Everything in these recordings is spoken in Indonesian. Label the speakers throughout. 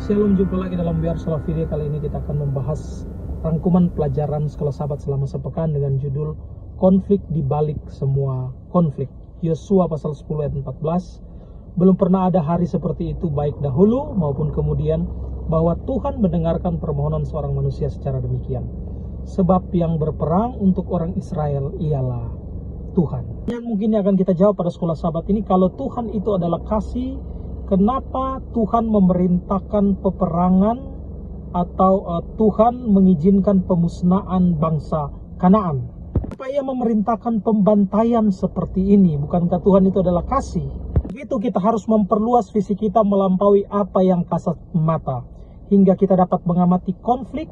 Speaker 1: Shalom, jumpa lagi dalam Biar Salah Video. Kali ini kita akan membahas rangkuman pelajaran Sekolah Sahabat selama sepekan dengan judul Konflik di Balik Semua Konflik. Yosua pasal 10 ayat 14. Belum pernah ada hari seperti itu baik dahulu maupun kemudian, bahwa Tuhan mendengarkan permohonan seorang manusia secara demikian. Sebab yang berperang untuk orang Israel ialah Tuhan. Yang mungkin akan kita jawab pada Sekolah Sahabat ini, kalau Tuhan itu adalah kasih, kenapa Tuhan memerintahkan peperangan atau Tuhan mengizinkan pemusnahan bangsa Kanaan? Kenapa Ia memerintahkan pembantaian seperti ini? Bukankah Tuhan itu adalah kasih? Begitu kita harus memperluas visi kita melampaui apa yang kasat mata, hingga kita dapat mengamati konflik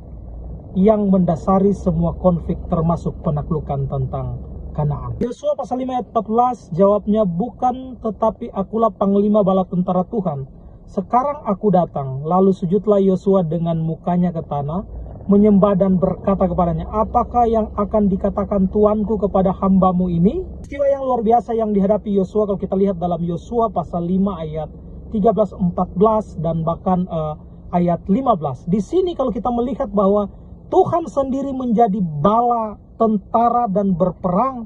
Speaker 1: yang mendasari semua konflik, termasuk penaklukan tentang Kanaan. Yosua pasal 5 ayat 14 jawabnya, bukan, tetapi akulah panglima bala tentara Tuhan. Sekarang aku datang. Lalu sujudlah Yosua dengan mukanya ke tanah, menyembah dan berkata kepadanya, apakah yang akan dikatakan Tuanku kepada hambamu ini? Peristiwa yang luar biasa yang dihadapi Yosua kalau kita lihat dalam Yosua pasal 5 ayat 13, 14 dan bahkan ayat 15. Di sini kalau kita melihat bahwa Tuhan sendiri menjadi bala tentara dan berperang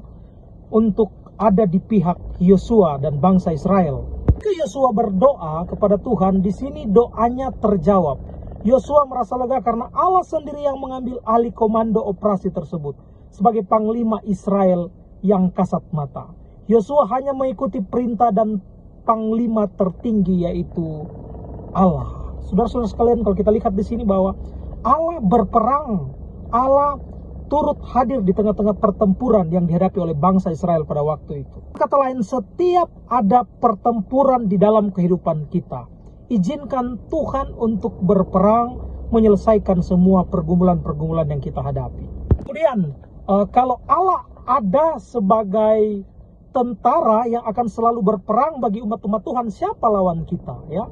Speaker 1: untuk ada di pihak Yosua dan bangsa Israel. Yosua berdoa kepada Tuhan, di sini doanya terjawab. Yosua merasa lega karena Allah sendiri yang mengambil alih komando operasi tersebut sebagai panglima Israel yang kasat mata. Yosua hanya mengikuti perintah dan panglima tertinggi, yaitu Allah. Saudara-saudara sekalian, kalau kita lihat di sini bahwa Allah berperang, Allah turut hadir di tengah-tengah pertempuran yang dihadapi oleh bangsa Israel pada waktu itu. Kata lain, setiap ada pertempuran di dalam kehidupan kita, izinkan Tuhan untuk berperang, menyelesaikan semua pergumulan-pergumulan yang kita hadapi. Kemudian, kalau Allah ada sebagai tentara yang akan selalu berperang bagi umat-umat Tuhan, siapa lawan kita? Ya,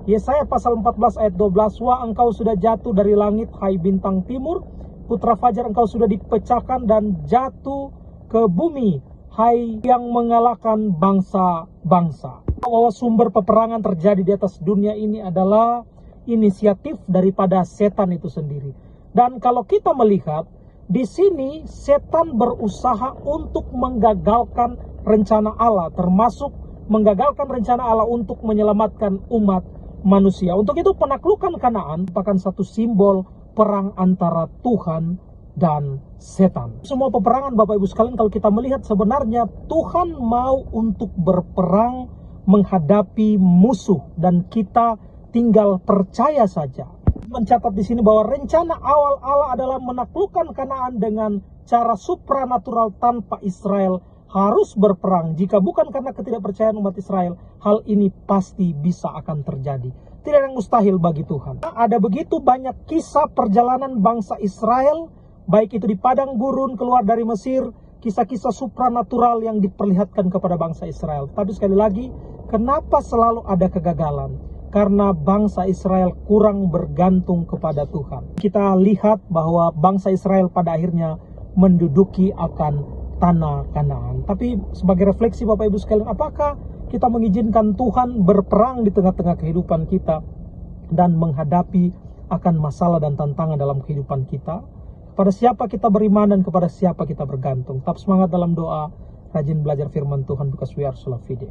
Speaker 1: Yesaya pasal 14 ayat 12, wah engkau sudah jatuh dari langit, hai bintang timur, putra fajar, engkau sudah dipecahkan dan jatuh ke bumi, hai yang mengalahkan bangsa-bangsa. Bahwa sumber peperangan terjadi di atas dunia ini adalah inisiatif daripada setan itu sendiri. Dan kalau kita melihat di sini, setan berusaha untuk menggagalkan rencana Allah, termasuk menggagalkan rencana Allah untuk menyelamatkan umat manusia. Untuk itu penaklukan Kanaan merupakan satu simbol perang antara Tuhan dan setan. Semua peperangan, Bapak Ibu sekalian, kalau kita melihat sebenarnya Tuhan mau untuk berperang menghadapi musuh dan kita tinggal percaya saja. Mencatat di sini bahwa rencana awal Allah adalah menaklukkan Kanaan dengan cara supranatural tanpa Israel harus berperang. Jika bukan karena ketidakpercayaan umat Israel, hal ini pasti bisa akan terjadi. Tidak ada yang mustahil bagi Tuhan. Ada begitu banyak kisah perjalanan bangsa Israel, baik itu di padang gurun keluar dari Mesir, kisah-kisah supranatural yang diperlihatkan kepada bangsa Israel. Tapi sekali lagi, kenapa selalu ada kegagalan? Karena bangsa Israel kurang bergantung kepada Tuhan. Kita lihat bahwa bangsa Israel pada akhirnya menduduki akan tanah Kanaan. Tapi sebagai refleksi Bapak Ibu sekalian, apakah kita mengizinkan Tuhan berperang di tengah-tengah kehidupan kita dan menghadapi akan masalah dan tantangan dalam kehidupan kita? Kepada siapa kita beriman dan kepada siapa kita bergantung? Tetap semangat dalam doa, rajin belajar firman Tuhan, because we are Salah Video.